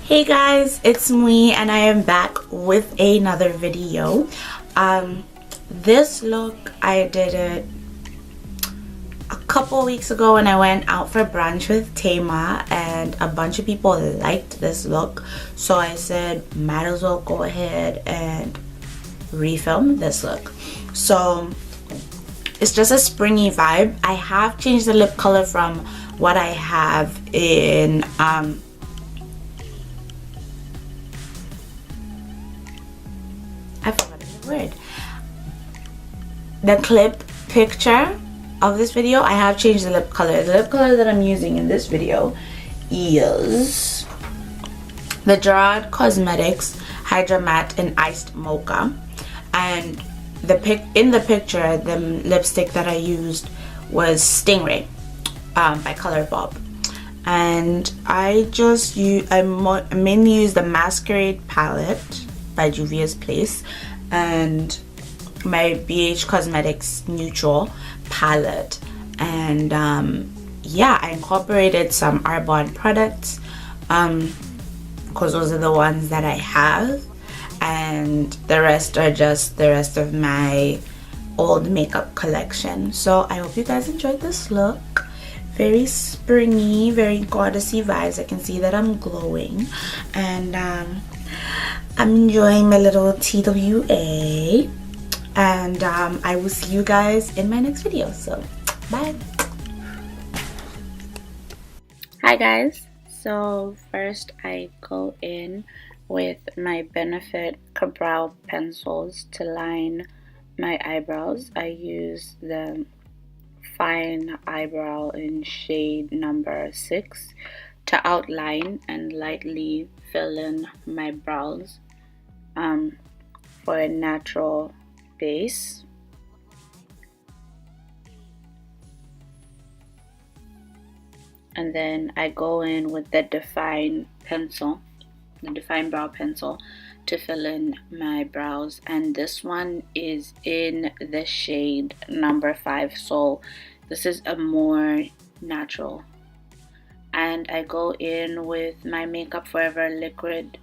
Hey guys, it's Mwii and I am back with another video. This look, I did it a couple weeks ago when I went out for brunch with Tama, and a bunch of people liked this look, so I said might as well go ahead and refilm this look. So it's just a springy vibe. I have changed the lip color from what I have in I forgot the word. The clip picture of this video, I have changed the lip color. The lip color that I'm using in this video is the Gerard Cosmetics Hydra Matte in Iced Mocha. And in the picture, the lipstick that I used was Stingray by Colourpop. And I mainly use the Masquerade palette by Juvia's Place and my BH Cosmetics neutral palette, and yeah, I incorporated some Arbonne products because those are the ones that I have, and the rest are just the rest of my old makeup collection. So I hope you guys enjoyed this look. Very springy, very goddessy vibes. I can see that I'm glowing, and I'm enjoying my little TWA, and I will see you guys in my next video. So bye. Hi guys. So first I go in with my Benefit brow pencils to line my eyebrows. I use the Fine Eyebrow in shade number 6 to outline and lightly fill in my brows for a natural base. And then I go in with the Define pencil, the Define brow pencil, to fill in my brows, and this one is in the shade number 5, so this is a more natural. And I go in with my Makeup Forever liquid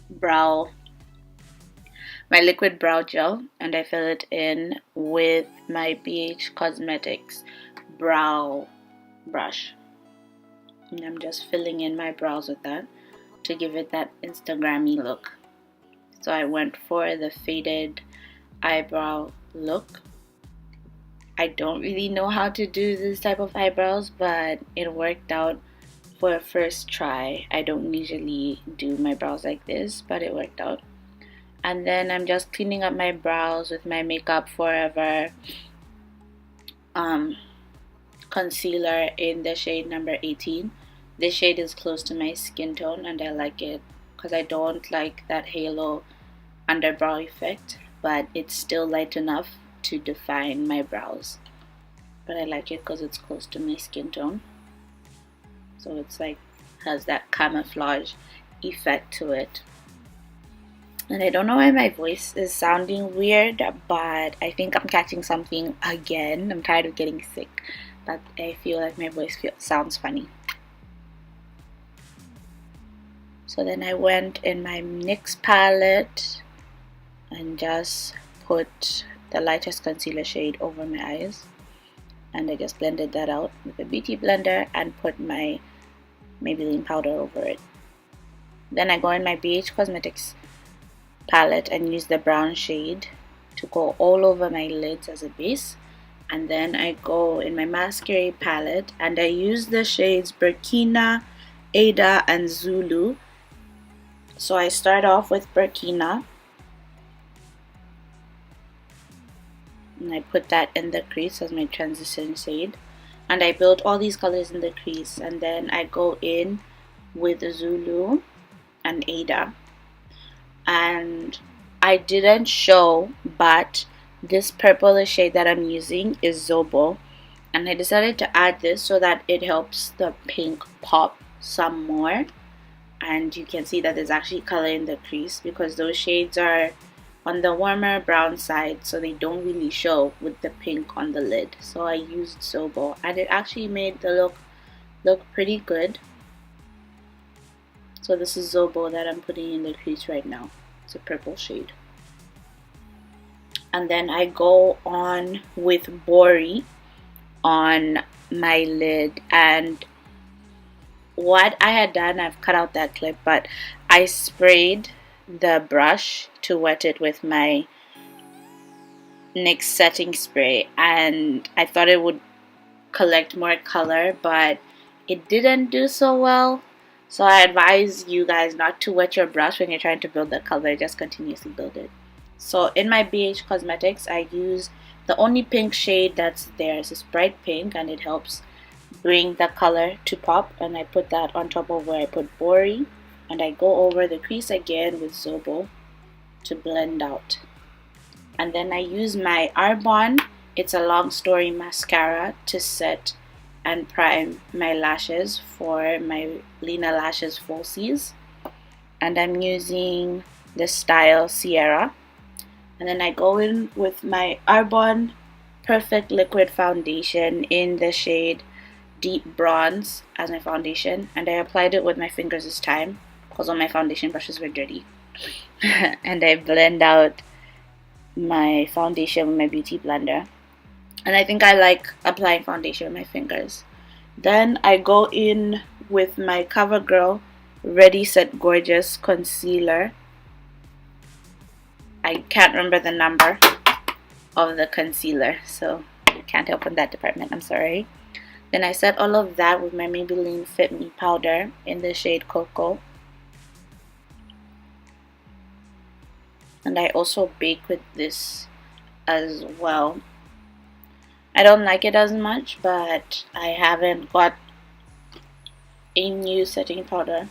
brow gel, and I fill it in with my BH Cosmetics brow brush, and I'm just filling in my brows with that to give it that Instagrammy look. So I went for the faded eyebrow look. I don't really know how to do this type of eyebrows, but it worked out for a first try. I don't usually do my brows like this, but it worked out. And then I'm just cleaning up my brows with my Makeup Forever concealer in the shade number 18. This shade is close to my skin tone, and I like it because I don't like that halo underbrow effect, but it's still light enough to define my brows. But I like it because it's close to my skin tone, so it's like has that camouflage effect to it. And I don't know why my voice is sounding weird, but I think I'm catching something again. I'm tired of getting sick, but I feel like my voice sounds funny. So then I went in my NYX palette and just put the lightest concealer shade over my eyes, and I just blended that out with a beauty blender and put my Maybelline powder over it. Then I go in my BH Cosmetics palette and use the brown shade to go all over my lids as a base, and then I go in my Masquerade palette and I use the shades Burkina, Ada, and Zulu. So I start off with Burkina, and I put that in the crease as my transition shade, and I build all these colors in the crease, and then I go in with Zulu and Ada. And I didn't show, but this purplish shade that I'm using is Zobo, and I decided to add this so that it helps the pink pop some more. And you can see that there's actually color in the crease because those shades are on the warmer brown side, so they don't really show with the pink on the lid. So I used Zobo, and it actually made the look pretty good. So this is Zobo that I'm putting in the crease right now. It's a purple shade. And then I go on with Mwii on my lid. And what I had done, I've cut out that clip, but I sprayed the brush to wet it with my NYX setting spray, and I thought it would collect more color, but it didn't do so well. So I advise you guys not to wet your brush when you're trying to build the color, just continuously build it. So in my BH Cosmetics, I use the only pink shade that's there. It's this bright pink, and it helps bring the color to pop, and I put that on top of where I put Mwii, and I go over the crease again with Zobo to blend out. And then I use my Arbonne It's a Long Story mascara to set and prime my lashes for my Lena Lashes falsies, and I'm using the style Sierra. And then I go in with my Arbonne Perfect Liquid Foundation in the shade Deep Bronze as my foundation, and I applied it with my fingers this time because all my foundation brushes were dirty. And I blend out my foundation with my beauty blender, and I think I like applying foundation with my fingers. Then I go in with my CoverGirl Ready Set Gorgeous concealer. I can't remember the number of the concealer, so I can't help in that department, I'm sorry. Then I set all of that with my Maybelline Fit Me powder in the shade Cocoa. And I also bake with this as well. I don't like it as much, but I haven't got a new setting powder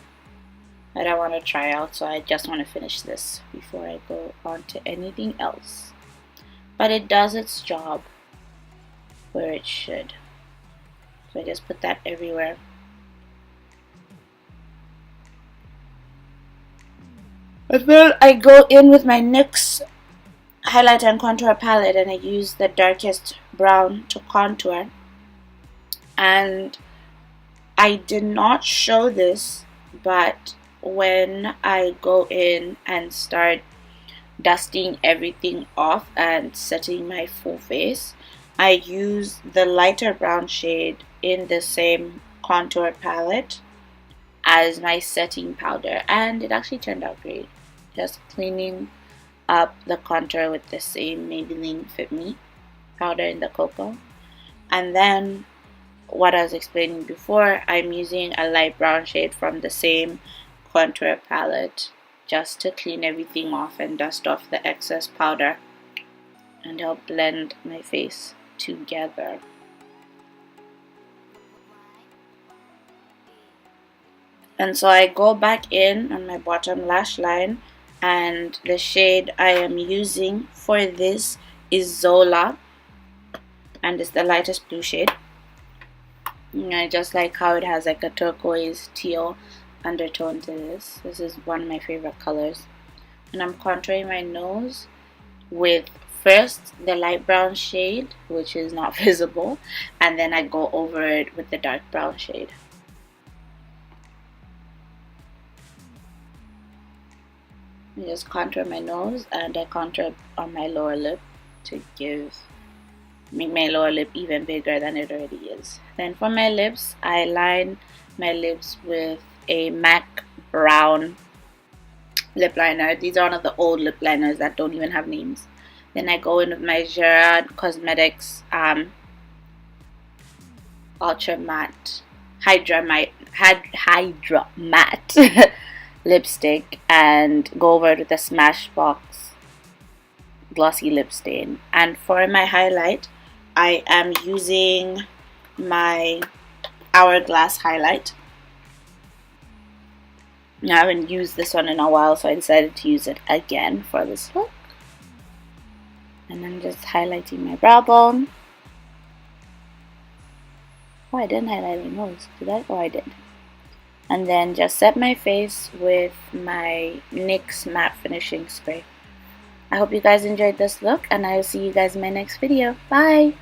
that I want to try out, so I just want to finish this before I go on to anything else. But it does its job where it should. So I just put that everywhere. And then I go in with my NYX highlight and contour palette, and I use the darkest brown to contour. And I did not show this, but when I go in and start dusting everything off and setting my full face, I use the lighter brown shade in the same contour palette as my setting powder, and it actually turned out great. Just cleaning up the contour with the same Maybelline Fit Me powder in the Cocoa. And then what I was explaining before, I'm using a light brown shade from the same contour palette just to clean everything off and dust off the excess powder and help blend my face together. And so I go back in on my bottom lash line, and the shade I am using for this is Zola, and it's the lightest blue shade. And I just like how it has like a turquoise teal undertone to this. This is one of my favorite colors. And I'm contouring my nose with first the light brown shade, which is not visible, and then I go over it with the dark brown shade. I just contour my nose, and I contour on my lower lip to make my lower lip even bigger than it already is. Then for my lips, I line my lips with a MAC brown lip liner. These are one of the old lip liners that don't even have names. Then I go in with my Gerard Cosmetics Ultra Matte Hydra Matte lipstick, and go over it with a Smashbox glossy lip stain. And for my highlight, I am using my Hourglass highlight. I haven't used this one in a while, so I decided to use it again for this look. And I'm just highlighting my brow bone. Oh, I didn't highlight my nose. Did I? Oh, I did. And then just set my face with my NYX Matte Finishing Spray. I hope you guys enjoyed this look, and I will see you guys in my next video. Bye!